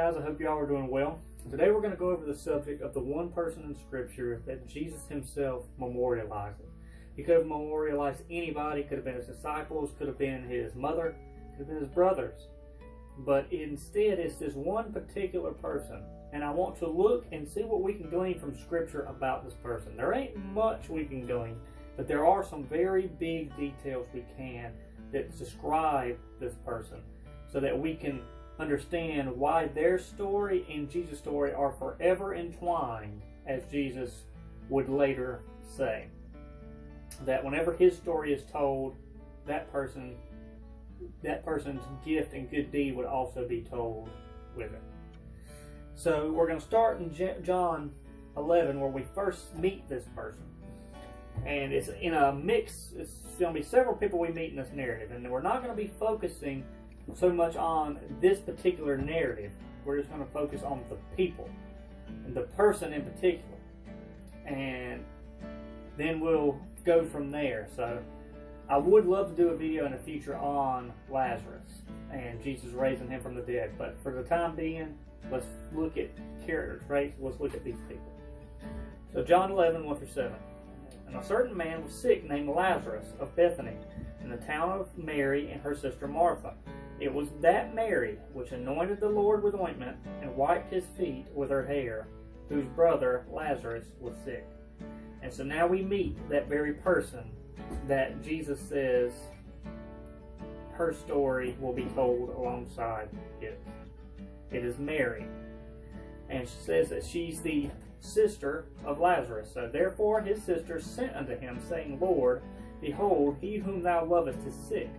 guys, I hope you all are doing well. Today we're going to go over the subject of the one person in Scripture that Jesus himself memorializes. He could have memorialized anybody, could have been his disciples, could have been his mother, could have been his brothers. But instead it's this one particular person. And I want to look and see what we can glean from Scripture about this person. There ain't much we can glean, but there are some very big details we can that describe this person so that we can understand why their story and Jesus' story are forever entwined, as Jesus would later say. That whenever his story is told, that person's gift and good deed would also be told with it. So we're going to start in John 11, where we first meet this person. And it's in a mix. It's going to be several people we meet in this narrative. And we're not going to be focusing so much on this particular narrative. We're just going to focus on the people and the person in particular. And then we'll go from there. So I would love to do a video in the future on Lazarus and Jesus raising him from the dead. But for the time being, let's look at character traits. Let's look at these people. So John 11, 1 through 7. And a certain man was sick named Lazarus of Bethany, in the town of Mary and her sister Martha. It was that Mary which anointed the Lord with ointment and wiped his feet with her hair, whose brother Lazarus was sick. And so now we meet that very person that Jesus says her story will be told alongside his. It is Mary. And she says that she's the sister of Lazarus. So therefore his sister sent unto him, saying, Lord, behold, he whom thou lovest is sick.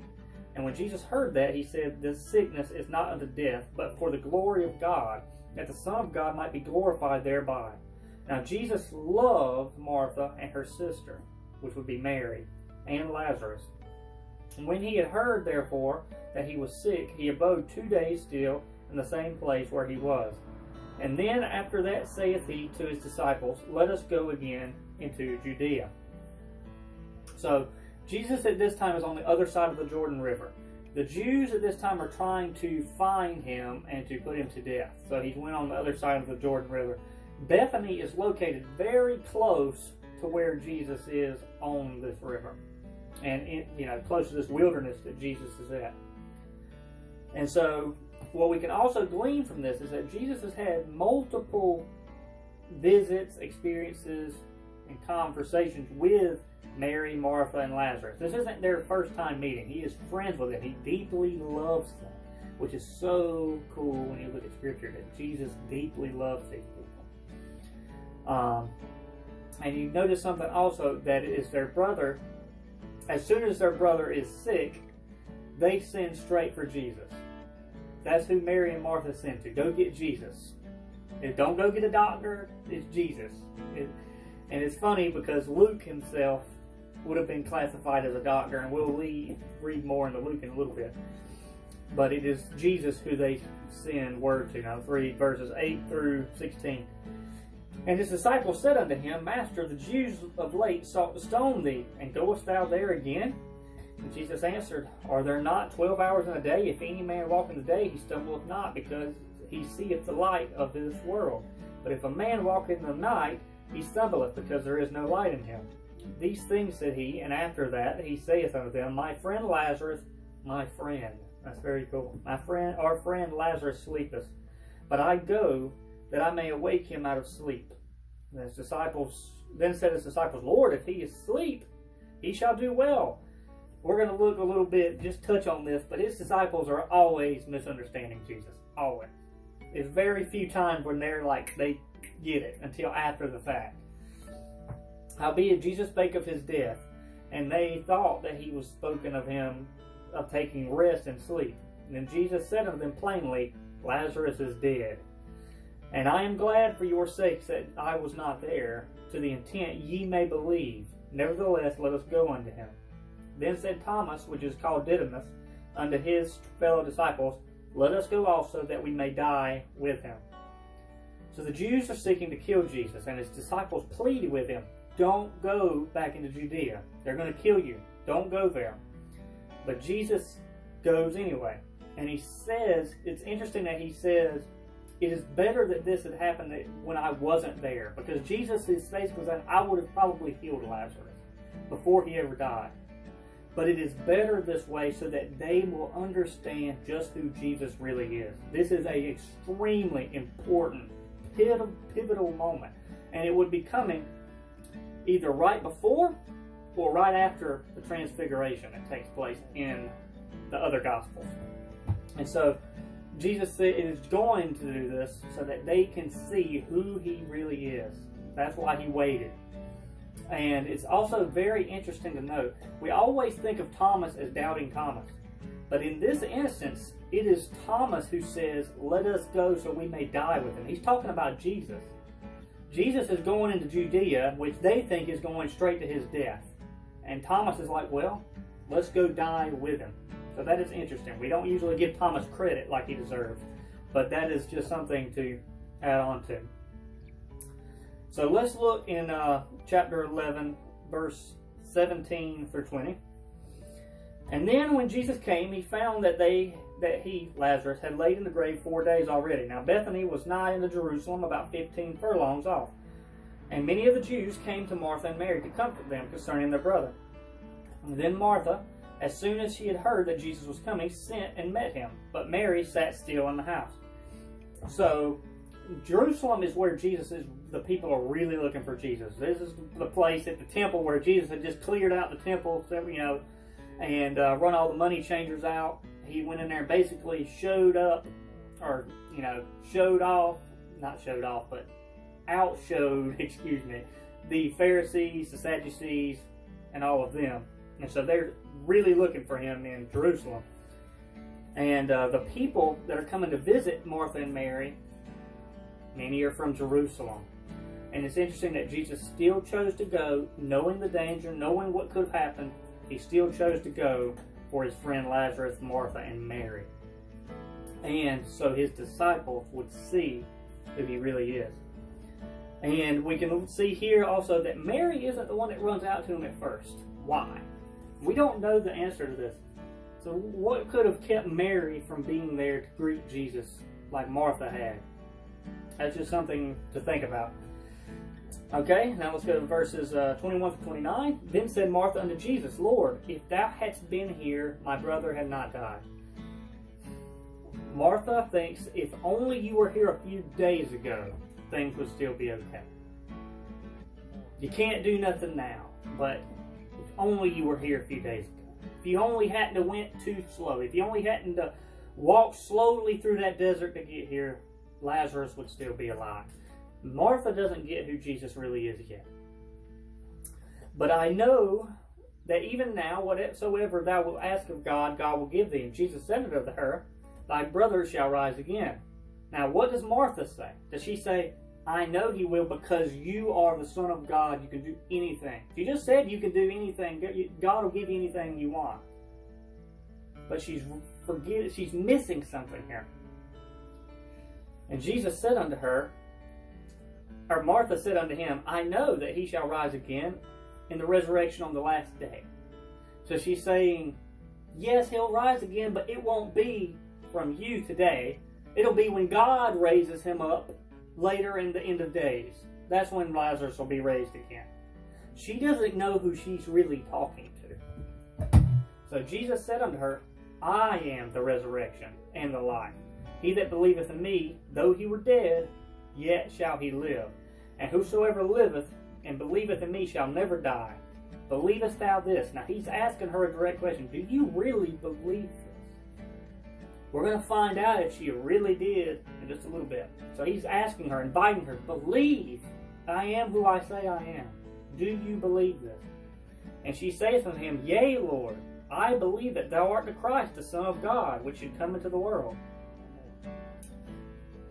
And when Jesus heard that, he said, This sickness is not unto death, but for the glory of God, that the Son of God might be glorified thereby. Now Jesus loved Martha and her sister, which would be Mary, and Lazarus. And when he had heard, therefore, that he was sick, he abode 2 days still in the same place where he was. And then after that saith he to his disciples, Let us go again into Judea. So Jesus at this time is on the other side of the Jordan River. The Jews at this time are trying to find him and to put him to death. So he went on the other side of the Jordan River. Bethany is located very close to where Jesus is on this river. And close to this wilderness that Jesus is at. And so what we can also glean from this is that Jesus has had multiple visits, experiences, and conversations with Mary, Martha, and Lazarus. This isn't their first time meeting. He is friends with them. He deeply loves them, which is so cool when you look at Scripture, that Jesus deeply loves these people. And you notice something also, that is their brother. As soon as their brother is sick, they send straight for Jesus. That's who Mary and Martha sent to. Go get Jesus. Don't go get a doctor. It's Jesus. And it's funny because Luke himself would have been classified as a doctor, and we'll read more into Luke in a little bit. But it is Jesus who they send word to. Now let's read verses 8 through 16. And his disciples said unto him, Master, the Jews of late sought to stone thee, and goest thou there again? And Jesus answered, Are there not 12 hours in a day? If any man walk in the day, he stumbleth not, because he seeth the light of this world. But if a man walk in the night, he stumbleth, because there is no light in him. These things said he, and after that he saith unto them, My friend Lazarus, my friend. That's very cool. Our friend Lazarus sleepeth, but I go that I may awake him out of sleep. And his disciples then said his disciples, Lord, if he is asleep, he shall do well. We're going to look a little bit, just touch on this, but his disciples are always misunderstanding Jesus. Always. There's very few times when they're like, they get it until after the fact. Howbeit Jesus spake of his death, and they thought that he was spoken of him of taking rest and sleep. And then Jesus said unto them plainly, Lazarus is dead. And I am glad for your sakes that I was not there, to the intent ye may believe. Nevertheless, let us go unto him. Then said Thomas, which is called Didymus, unto his fellow disciples, Let us go also, that we may die with him. So the Jews are seeking to kill Jesus, and his disciples pleaded with him, Don't go back into Judea. They're going to kill you. Don't go there. But Jesus goes anyway. And he says, it's interesting that he says, it is better that this had happened when I wasn't there, because Jesus is basically saying I would have probably healed Lazarus before he ever died. But it is better this way so that they will understand just who Jesus really is. This is an extremely important, pivotal moment. And it would be coming either right before or right after the transfiguration that takes place in the other Gospels. And so Jesus is going to do this so that they can see who he really is. That's why he waited. And it's also very interesting to note, we always think of Thomas as doubting Thomas. But in this instance, it is Thomas who says, let us go so we may die with him. He's talking about Jesus. Jesus is going into Judea, which they think is going straight to his death. And Thomas is like, well, let's go die with him. So that is interesting. We don't usually give Thomas credit like he deserves. But that is just something to add on to. So let's look in chapter 11, verse 17 through 20. And then when Jesus came, he found that Lazarus, had laid in the grave 4 days already. Now Bethany was nigh unto Jerusalem, about 15 furlongs off. And many of the Jews came to Martha and Mary to comfort them concerning their brother. And then Martha, as soon as she had heard that Jesus was coming, sent and met him. But Mary sat still in the house. So Jerusalem is where Jesus is. The people are really looking for Jesus. This is the place at the temple where Jesus had just cleared out the temple, and run all the money changers out. He went in there and basically showed up, or outshowed, the Pharisees, the Sadducees, and all of them. And so they're really looking for him in Jerusalem. And the people that are coming to visit Martha and Mary, many are from Jerusalem. And it's interesting that Jesus still chose to go, knowing the danger, knowing what could have happened. He still chose to go for his friend Lazarus, Martha, and Mary. And so his disciples would see who he really is. And we can see here also that Mary isn't the one that runs out to him at first. Why? We don't know the answer to this. So what could have kept Mary from being there to greet Jesus like Martha had? That's just something to think about. Okay, now let's go to verses 21 to 29. Then said Martha unto Jesus, Lord, if thou hadst been here, my brother had not died. Martha thinks if only you were here a few days ago, things would still be okay. You can't do nothing now, but if only you were here a few days ago. If you only hadn't to went too slow, if you only hadn't to walk slowly through that desert to get here, Lazarus would still be alive. Martha doesn't get who Jesus really is yet. But I know that even now, whatsoever thou wilt ask of God, God will give thee. And Jesus said unto her, thy brother shall rise again. Now, what does Martha say? Does she say, I know he will because you are the Son of God. You can do anything. She just said you can do anything. God will give you anything you want. But she's missing something here. And Jesus said unto her, or Martha said unto him, I know that he shall rise again in the resurrection on the last day. So she's saying, yes, he'll rise again, but it won't be from you today. It'll be when God raises him up later in the end of days. That's when Lazarus will be raised again. She doesn't know who she's really talking to. So Jesus said unto her, I am the resurrection and the life. He that believeth in me, though he were dead, yet shall he live. And whosoever liveth and believeth in me shall never die. Believest thou this? Now he's asking her a direct question. Do you really believe this? We're going to find out if she really did in just a little bit. So he's asking her, inviting her, believe I am who I say I am. Do you believe this? And she saith unto him, Yea, Lord, I believe that thou art the Christ, the Son of God, which should come into the world.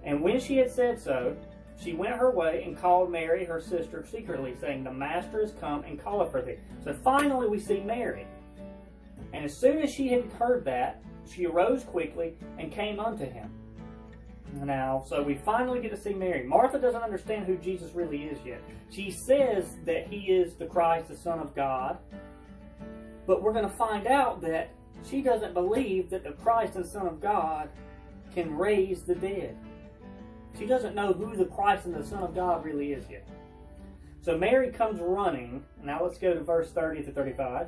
And when she had said so, she went her way and called Mary, her sister, secretly, saying, The Master is come and calleth for thee. So finally we see Mary. And as soon as she had heard that, she arose quickly and came unto him. Now, so we finally get to see Mary. Martha doesn't understand who Jesus really is yet. She says that he is the Christ, the Son of God. But we're going to find out that she doesn't believe that the Christ and Son of God can raise the dead. She doesn't know who the Christ and the Son of God really is yet. So Mary comes running. Now let's go to verse 30 to 35.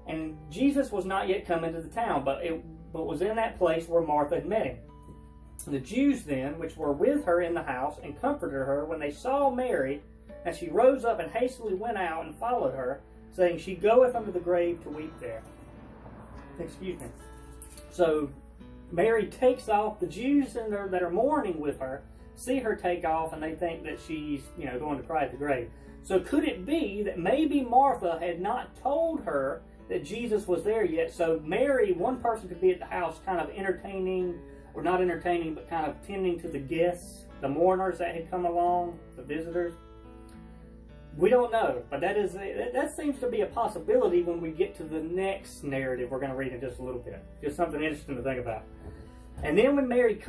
And Jesus was not yet come into the town, but was in that place where Martha had met him. The Jews then, which were with her in the house, and comforted her, when they saw Mary, and she rose up and hastily went out and followed her, saying, She goeth unto the grave to weep there. Excuse me. So Mary takes off. The Jews that are mourning with her see her take off, and they think that she's, going to cry at the grave. So could it be that maybe Martha had not told her that Jesus was there yet? So Mary, one person could be at the house kind of entertaining, or not entertaining, but kind of tending to the guests, the mourners that had come along, the visitors. We don't know, but that seems to be a possibility when we get to the next narrative we're going to read in just a little bit. Just something interesting to think about. And then when Mary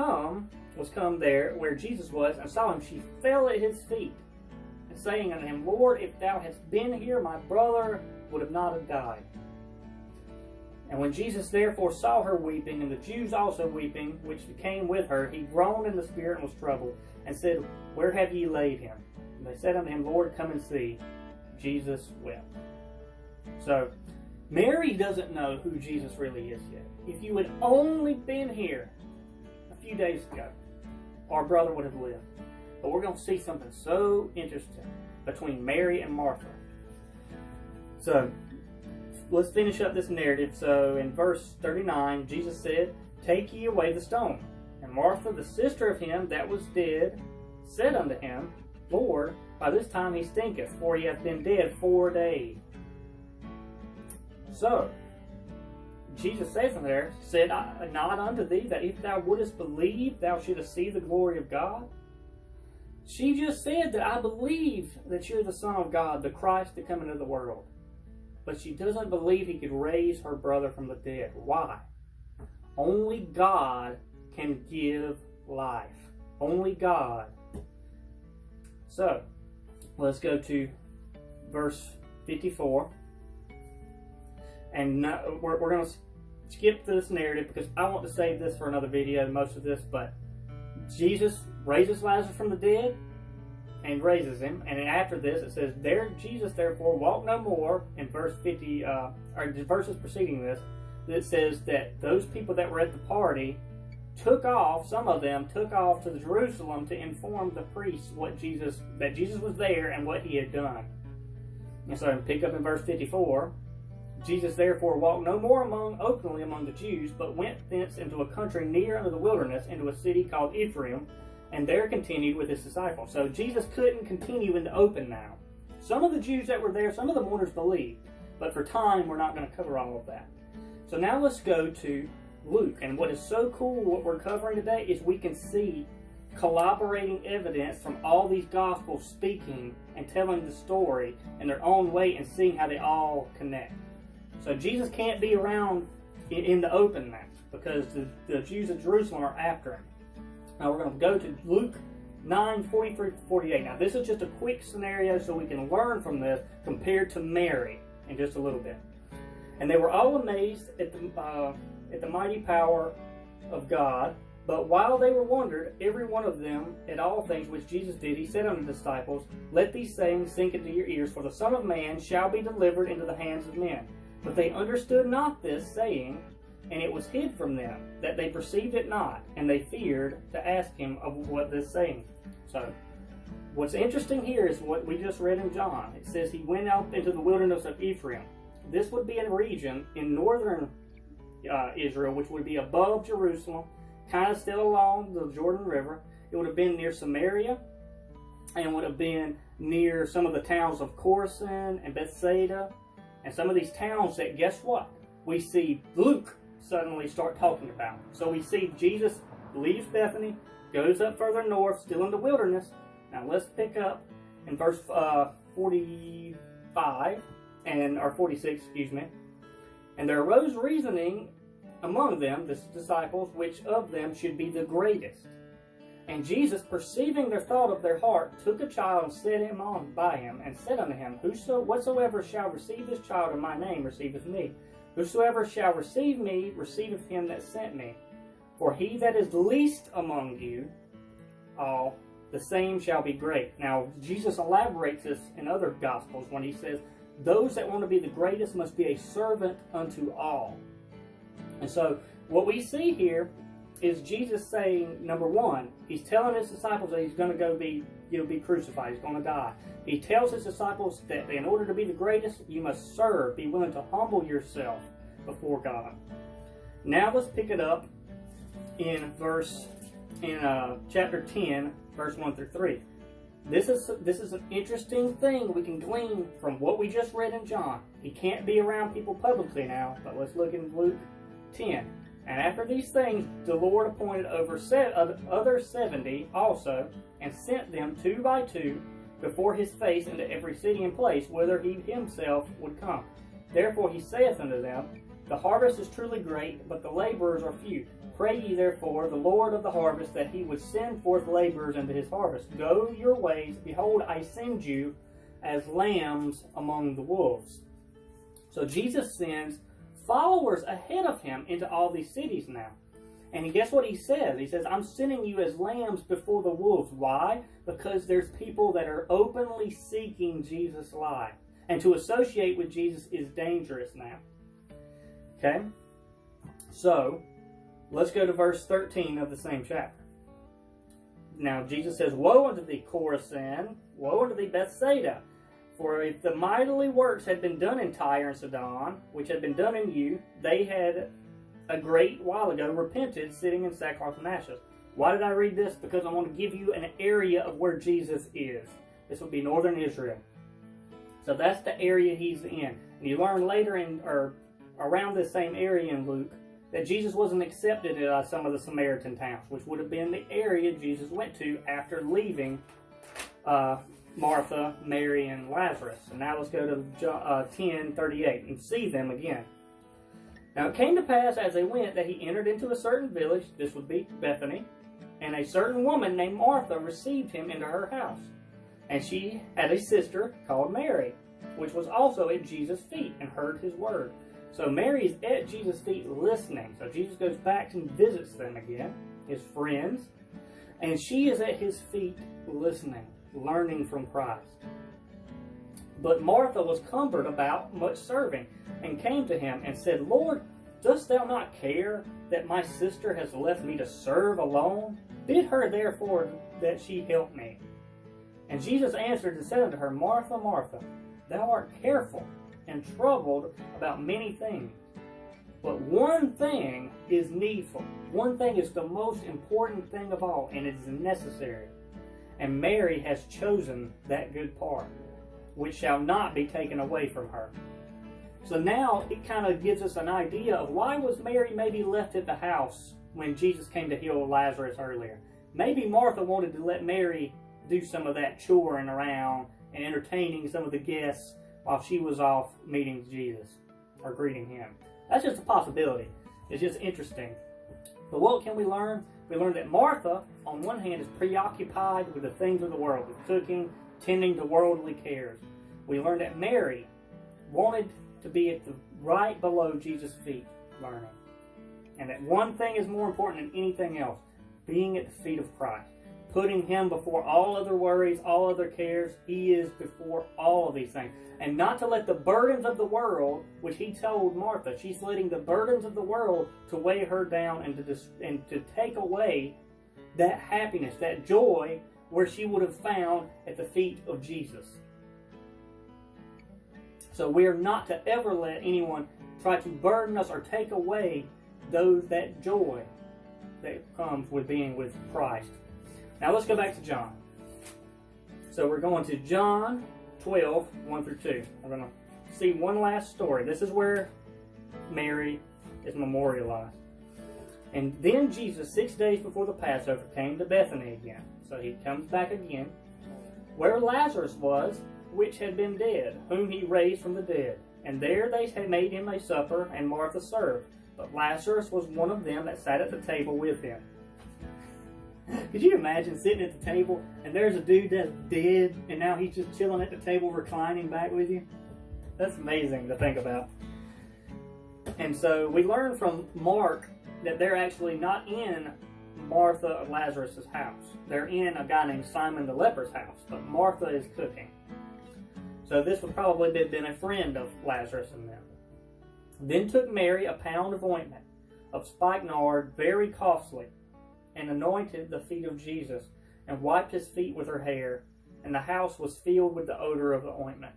was come there where Jesus was, and saw him, she fell at his feet, and saying unto him, Lord, if thou hadst been here, my brother would have not have died. And when Jesus therefore saw her weeping, and the Jews also weeping, which came with her, he groaned in the spirit and was troubled, and said, Where have ye laid him? And they said unto him, Lord, come and see. Jesus wept. So, Mary doesn't know who Jesus really is yet. If you had only been here a few days ago, our brother would have lived. But we're going to see something so interesting between Mary and Martha. So, let's finish up this narrative. So, in verse 39, Jesus said, Take ye away the stone. And Martha, the sister of him that was dead, said unto him, Lord, by this time he stinketh, for he hath been dead 4 days. So, Jesus saith unto her, Said I not unto thee that if thou wouldest believe, thou shouldest see the glory of God? She just said that I believe that you're the Son of God, the Christ to come into the world. But she doesn't believe he could raise her brother from the dead. Why? Only God can give life. Only God. So, let's go to verse 54. And we're going to skip this narrative because I want to save this for another video, most of this. But Jesus raises Lazarus from the dead and raises him. And after this, it says, Jesus therefore walked no more. In verse 50, or the verses preceding this, it says that those people that were at the party some of them took off to Jerusalem to inform the priests that Jesus was there and what he had done. And so pick up in verse 54. Jesus therefore walked no more openly among the Jews, but went thence into a country near unto the wilderness, into a city called Ephraim, and there continued with his disciples. So Jesus couldn't continue in the open now. Some of the Jews that were there, some of the mourners believed, but for time we're not going to cover all of that. So now let's go to Luke. And what is so cool, what we're covering today, is we can see collaborating evidence from all these Gospels speaking and telling the story in their own way and seeing how they all connect. So Jesus can't be around in the open now because the Jews of Jerusalem are after him. Now we're going to go to Luke 9:43-48. Now this is just a quick scenario so we can learn from this compared to Mary in just a little bit. And they were all amazed at the mighty power of God. But while they were wondered, every one of them, at all things which Jesus did, he said unto the disciples, Let these sayings sink into your ears, for the Son of Man shall be delivered into the hands of men. But they understood not this saying, and it was hid from them, that they perceived it not, and they feared to ask him of what this saying. So, what's interesting here is what we just read in John. It says he went out into the wilderness of Ephraim. This would be a region in northern Israel, which would be above Jerusalem, kind of still along the Jordan River. It would have been near Samaria, and would have been near some of the towns of Chorazin and Bethsaida, and some of these towns that, guess what? We see Luke suddenly start talking about. So we see Jesus leaves Bethany, goes up further north, still in the wilderness. Now let's pick up in verse 45, or 46, excuse me. And there arose reasoning among them, the disciples, which of them should be the greatest. And Jesus, perceiving their thought of their heart, took a child and set him on by him, and said unto him, Whatsoever shall receive this child in my name receiveth me. Whosoever shall receive me receiveth him that sent me. For he that is least among you all, the same shall be great. Now, Jesus elaborates this in other Gospels when he says, those that want to be the greatest must be a servant unto all. And so, what we see here is Jesus saying, number one, he's telling his disciples that he's going to go be crucified. He's going to die. He tells his disciples that in order to be the greatest, you must serve, be willing to humble yourself before God. Now let's pick it up in chapter 10, verse 1 through 3. This is an interesting thing we can glean from what we just read in John. He can't be around people publicly now, but let's look in Luke 10. And after these things, the Lord appointed over other 70 also, and sent them 2 by 2 before his face into every city and place, whither he himself would come. Therefore he saith unto them, the harvest is truly great, but the laborers are few. Pray ye therefore the Lord of the harvest that he would send forth laborers into his harvest. Go your ways, behold, I send you as lambs among the wolves. So Jesus sends followers ahead of him into all these cities now. And guess what he says? He says, I'm sending you as lambs before the wolves. Why? Because there's people that are openly seeking Jesus' life. And to associate with Jesus is dangerous now. Okay? So, let's go to verse 13 of the same chapter. Now, Jesus says, woe unto thee, Chorazin! Woe unto thee, Bethsaida! For if the mighty works had been done in Tyre and Sidon, which had been done in you, they had a great while ago repented, sitting in sackcloth and ashes. Why did I read this? Because I want to give you an area of where Jesus is. This would be northern Israel. So that's the area he's in. And you learn later or around this same area in Luke that Jesus wasn't accepted in some of the Samaritan towns, which would have been the area Jesus went to after leaving Martha, Mary, and Lazarus. And now let's go to 10:38 and see them again. Now it came to pass as they went that he entered into a certain village, this would be Bethany, and a certain woman named Martha received him into her house. And she had a sister called Mary, which was also at Jesus' feet and heard his word. So Mary is at Jesus' feet listening. So Jesus goes back and visits them again, his friends, and she is at his feet listening, learning from Christ. But Martha was cumbered about much serving, and came to him and said, Lord, dost thou not care that my sister has left me to serve alone? Bid her therefore that she help me. And Jesus answered and said unto her, Martha, Martha, thou art careful and troubled about many things. But one thing is needful. One thing is the most important thing of all, and it is necessary. And Mary has chosen that good part, which shall not be taken away from her. So now it kind of gives us an idea of why was Mary maybe left at the house when Jesus came to heal Lazarus earlier. Maybe Martha wanted to let Mary do some of that choring around and entertaining some of the guests while she was off meeting Jesus or greeting him. That's just a possibility. It's just interesting. But what can we learn? We learn that Martha, on one hand, is preoccupied with the things of the world, with cooking, tending to worldly cares. We learn that Mary wanted to be at the right below Jesus' feet, learning. And that one thing is more important than anything else, being at the feet of Christ. Putting him before all other worries, all other cares. He is before all of these things. And not to let the burdens of the world, which he told Martha, she's letting the burdens of the world to weigh her down and to take away that happiness, that joy, where she would have found at the feet of Jesus. So we are not to ever let anyone try to burden us or take away that joy that comes with being with Christ. Now let's go back to John. So we're going to John 12, 1 through 2. We're going to see one last story. This is where Mary is memorialized. And then Jesus, 6 days before the Passover, came to Bethany again. So he comes back again, where Lazarus was, which had been dead, whom he raised from the dead. And there they had made him a supper, and Martha served. But Lazarus was one of them that sat at the table with him. Could you imagine sitting at the table, and there's a dude that's dead, and now he's just chilling at the table, reclining back with you? That's amazing to think about. And so we learn from Mark that they're actually not in Martha and Lazarus' house. They're in a guy named Simon the leper's house, but Martha is cooking. So this would probably have been a friend of Lazarus and them. Then took Mary a pound of ointment of spikenard, very costly, and anointed the feet of Jesus, and wiped his feet with her hair, and the house was filled with the odor of the ointment.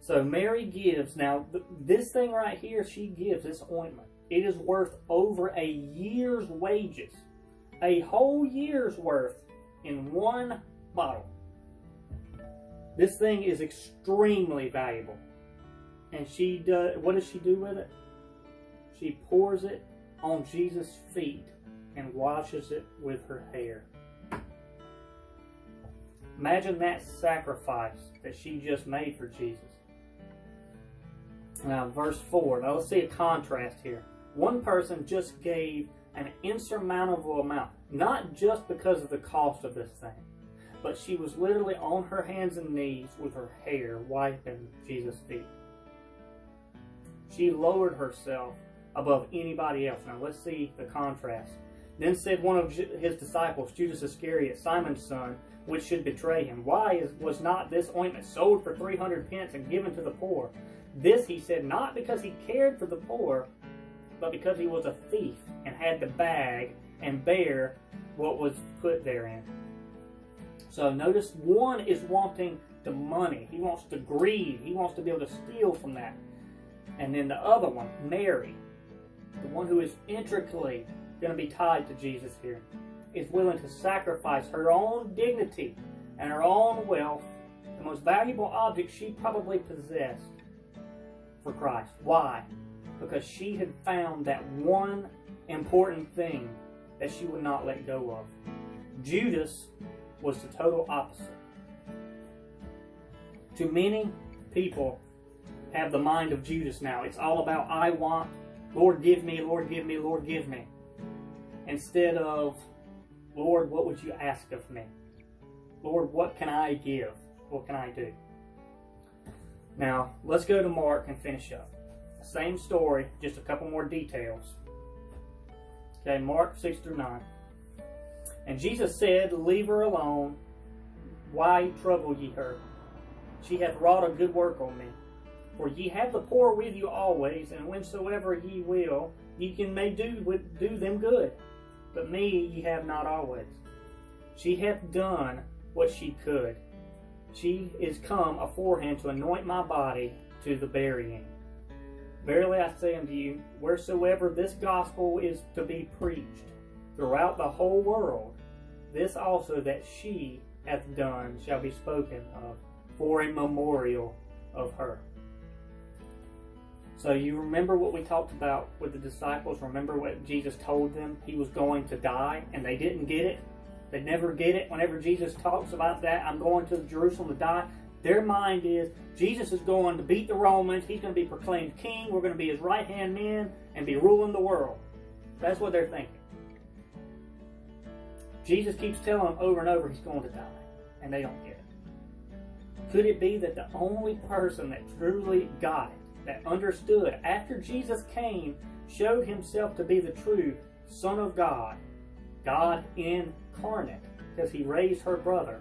So Mary gives, now this thing right here, she gives this ointment. It is worth over a year's wages. A whole year's worth in one bottle. This thing is extremely valuable. And what does she do with it? She pours it on Jesus' feet and washes it with her hair. Imagine that sacrifice that she just made for Jesus. Now, verse 4. Now, let's see a contrast here. One person just gave an insurmountable amount, not just because of the cost of this thing, but she was literally on her hands and knees with her hair wiping Jesus' feet. She lowered herself above anybody else. Now, let's see the contrast. Then said one of his disciples, Judas Iscariot, Simon's son, which should betray him, why was not this ointment sold for 300 pence and given to the poor? This he said not because he cared for the poor, but because he was a thief and had to bag and bear what was put therein. So notice one is wanting the money. He wants to greed. He wants to be able to steal from that. And then the other one, Mary, the one who is intricately going to be tied to Jesus here, is willing to sacrifice her own dignity and her own wealth, the most valuable object she probably possessed, for Christ. Why? Because she had found that one important thing that she would not let go of. Judas was the total opposite. Too many people have the mind of Judas now. It's all about, I want, Lord give me, Lord give me, Lord give me. Instead of, Lord, what would you ask of me? Lord, what can I give? What can I do? Now, let's go to Mark and finish up. Same story, just a couple more details. Okay, Mark 6 through 9. And Jesus said, leave her alone. Why trouble ye her? She hath wrought a good work on me. For ye have the poor with you always, and whensoever ye will, ye may do them good. But me ye have not always. She hath done what she could. She is come aforehand to anoint my body to the burying. Verily I say unto you, wheresoever this gospel is to be preached throughout the whole world, this also that she hath done shall be spoken of, for a memorial of her. So you remember what we talked about with the disciples? Remember what Jesus told them? He was going to die, and they didn't get it. They never get it. Whenever Jesus talks about that, I'm going to Jerusalem to die, their mind is, Jesus is going to beat the Romans. He's going to be proclaimed king. We're going to be his right-hand man and be ruling the world. That's what they're thinking. Jesus keeps telling them over and over he's going to die, and they don't get it. Could it be that the only person that truly got it, that understood, after Jesus came, showed himself to be the true Son of God, God incarnate, because he raised her brother?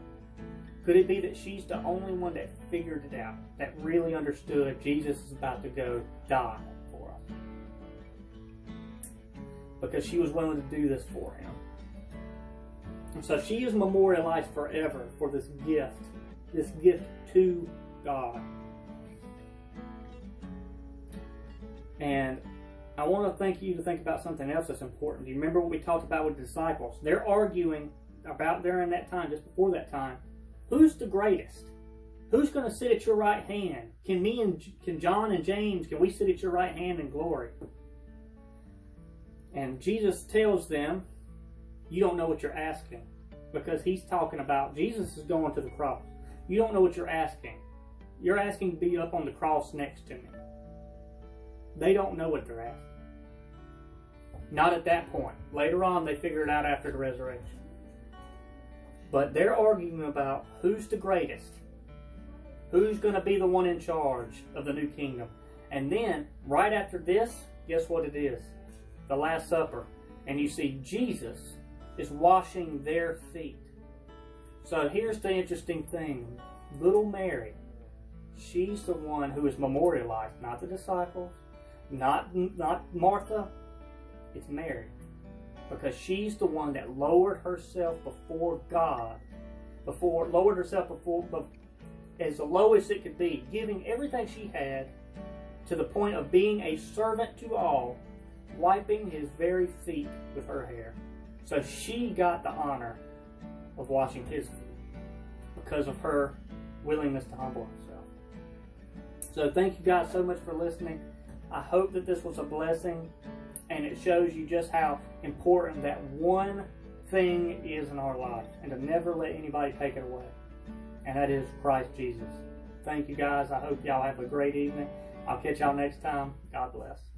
Could it be that she's the only one that figured it out, that really understood Jesus is about to go die for us? Because she was willing to do this for him. And so she is memorialized forever for this gift to God. And I want to thank you to think about something else that's important. Do you remember what we talked about with the disciples? They're arguing about during that time, just before that time, who's the greatest? Who's going to sit at your right hand? Can John and James, can we sit at your right hand in glory? And Jesus tells them, you don't know what you're asking. Because he's talking about, Jesus is going to the cross. You don't know what you're asking. You're asking to be up on the cross next to me. They don't know what they're asking. Not at that point. Later on, they figure it out after the resurrection. But they're arguing about who's the greatest. Who's going to be the one in charge of the new kingdom. And then, right after this, guess what it is? The Last Supper. And you see Jesus is washing their feet. So here's the interesting thing. Little Mary, she's the one who is memorialized, not the disciples, not Martha. It's Mary. Because she's the one that lowered herself before God, lowered herself before as the lowest it could be, giving everything she had to the point of being a servant to all, wiping his very feet with her hair. So she got the honor of washing his feet because of her willingness to humble herself. So thank you guys so much for listening. I hope that this was a blessing, and it shows you just how important that one thing is in our life, and to never let anybody take it away. And that is Christ Jesus. Thank you guys. I hope y'all have a great evening. I'll catch y'all next time. God bless.